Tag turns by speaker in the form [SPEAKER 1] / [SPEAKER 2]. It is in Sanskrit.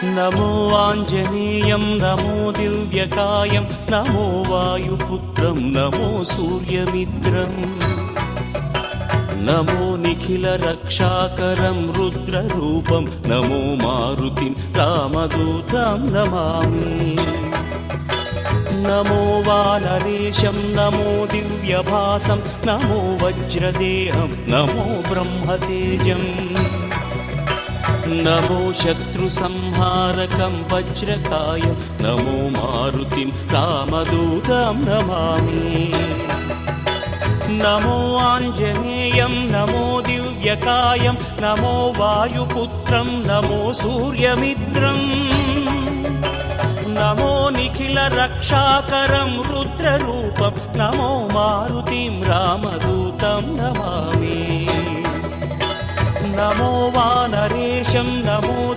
[SPEAKER 1] नमो आञ्जनेयं नमो दिव्यकायं नमो वायुपुत्रं नमो सूर्यमित्रम् नमो निखिलरक्षाकरं रुद्ररूपं नमो मारुतिं रामदूतं नमामि नमो वानरेशं नमो दिव्यभासं नमो वज्रदेहं नमो ब्रह्मतेजम् नमो शत्रुसंहारकं वज्रकायं नमो मारुतिं रामदूतं नमामि नमो आञ्जनेयं नमो दिव्यकायं नमो वायुपुत्रं नमो सूर्यमित्रम् नमो निखिलरक्षाकरं रुद्ररूपं नमो मारुतिं रामदूतं नमामि नमो वानरेशं नमो